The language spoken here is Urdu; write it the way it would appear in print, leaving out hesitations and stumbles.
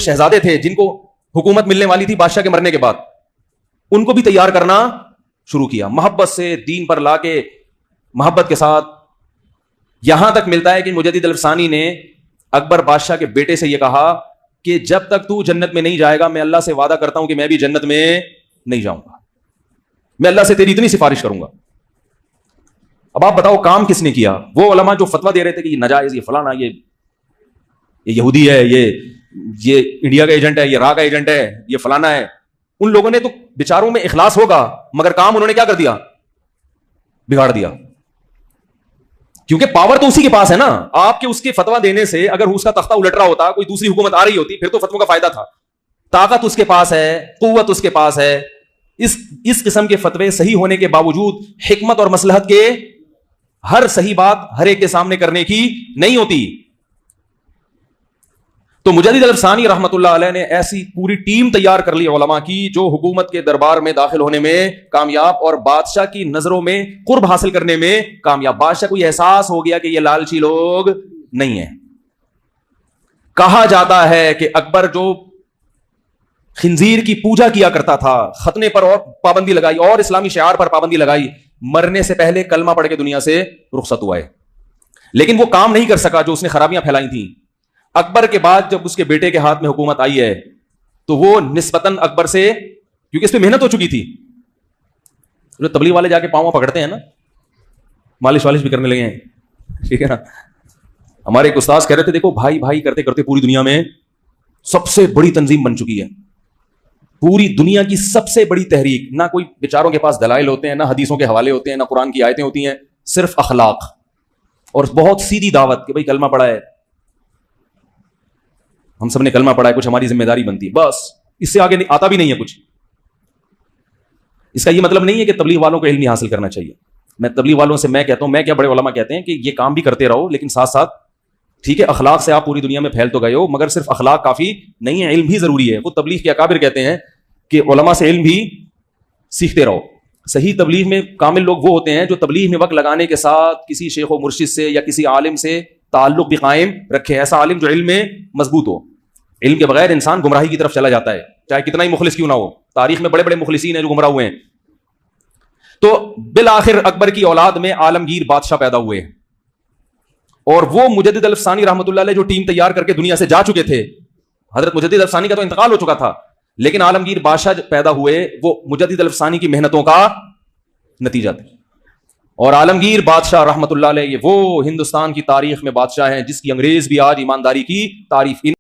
شہزادے تھے جن کو حکومت ملنے والی تھی بادشاہ کے مرنے کے بعد, ان کو بھی تیار کرنا شروع کیا, محبت سے دین پر لا کے محبت کے ساتھ. یہاں تک ملتا ہے کہ مجدد الفسانی نے اکبر بادشاہ کے بیٹے سے یہ کہا کہ جب تک تو جنت میں نہیں جائے گا میں اللہ سے وعدہ کرتا ہوں کہ میں بھی جنت میں نہیں جاؤں گا, میں اللہ سے تیری اتنی سفارش کروں گا. اب آپ بتاؤ کام کس نے کیا؟ وہ علماء جو فتویٰ دے رہے تھے کہ یہ ناجائز, یہ فلانا, یہ یہودی ہے, یہ انڈیا کا ایجنٹ ہے, یہ را کا ایجنٹ ہے, یہ فلانا ہے. ان لوگوں نے تو بیچاروں میں اخلاص ہوگا مگر کام انہوں نے کیا کر دیا؟ بگاڑ دیا. کیونکہ پاور تو اسی کے پاس ہے نا. آپ کے اس کے فتویٰ دینے سے اگر اس کا تختہ الٹ رہا ہوتا, کوئی دوسری حکومت آ رہی ہوتی, پھر تو فتووں کا فائدہ تھا. طاقت اس کے پاس ہے, قوت اس کے پاس ہے. اس قسم کے فتوے صحیح ہونے کے باوجود حکمت اور مصلحت کے ہر صحیح بات ہر ایک کے سامنے کرنے کی نہیں ہوتی. تو مجدد الفسانی رحمت اللہ علیہ نے ایسی پوری ٹیم تیار کر لی علماء کی جو حکومت کے دربار میں داخل ہونے میں کامیاب اور بادشاہ کی نظروں میں قرب حاصل کرنے میں کامیاب. بادشاہ کو یہ احساس ہو گیا کہ یہ لالچی لوگ نہیں ہیں. کہا جاتا ہے کہ اکبر جو خنزیر کی پوجا کیا کرتا تھا, ختنے پر اور پابندی لگائی اور اسلامی شعار پر پابندی لگائی, مرنے سے پہلے کلمہ پڑھ کے دنیا سے رخصت ہوا ہے. لیکن وہ کام نہیں کر سکا جو اس نے خرابیاں پھیلائی تھیں. اکبر کے بعد جب اس کے بیٹے کے ہاتھ میں حکومت آئی ہے تو وہ نسبتاً اکبر سے, کیونکہ اس پہ محنت ہو چکی تھی, جو تبلیغ والے جا کے پاؤں پکڑتے ہیں نا, مالش والش بھی کرنے لگے ہیں, ٹھیک ہے نا. ہمارے ایک استاذ کہہ رہے تھے دیکھو بھائی بھائی کرتے کرتے پوری دنیا میں سب سے بڑی تنظیم بن چکی ہے, پوری دنیا کی سب سے بڑی تحریک. نہ کوئی بیچاروں کے پاس دلائل ہوتے ہیں, نہ حدیثوں کے حوالے ہوتے ہیں, نہ قرآن کی آیتیں ہوتی ہیں, صرف اخلاق اور بہت سیدھی دعوت کہ بھائی کلمہ پڑھا ہے, ہم سب نے کلمہ پڑھا ہے, کچھ ہماری ذمہ داری بنتی ہے, بس اس سے آگے آتا بھی نہیں ہے کچھ. اس کا یہ مطلب نہیں ہے کہ تبلیغ والوں کو علم نہیں حاصل کرنا چاہیے. میں تبلیغ والوں سے میں کہتا ہوں, میں کیا بڑے علماء کہتے ہیں کہ یہ کام بھی کرتے رہو, لیکن ساتھ ساتھ ٹھیک ہے اخلاق سے آپ پوری دنیا میں پھیل تو گئے ہو, مگر صرف اخلاق کافی نہیں ہے, علم بھی ضروری ہے. وہ تبلیغ کے اکابر کہتے ہیں کہ علماء سے علم بھی سیکھتے رہو. صحیح تبلیغ میں کامل لوگ وہ ہوتے ہیں جو تبلیغ میں وقت لگانے کے ساتھ کسی شیخ و مرشد سے یا کسی عالم سے تعلق بھی قائم رکھے. ایسا عالم جو علم میں مضبوط ہو. علم کے بغیر انسان گمراہی کی طرف چلا جاتا ہے, چاہے کتنا ہی مخلص کیوں نہ ہو. تاریخ میں بڑے بڑے مخلصین ہیں جو گمراہ ہوئے ہیں. تو بالآخر اکبر کی اولاد میں عالمگیر بادشاہ پیدا ہوئے, اور وہ مجدد الفسانی رحمۃ اللہ علیہ جو ٹیم تیار کر کے دنیا سے جا چکے تھے. حضرت مجدد الفسانی کا تو انتقال ہو چکا تھا, لیکن عالمگیر بادشاہ پیدا ہوئے وہ مجدد الفسانی کی محنتوں کا نتیجہ تھا. اور عالمگیر بادشاہ رحمۃ اللہ علیہ یہ وہ ہندوستان کی تاریخ میں بادشاہ ہیں جس کی انگریز بھی آج ایمانداری کی تعریف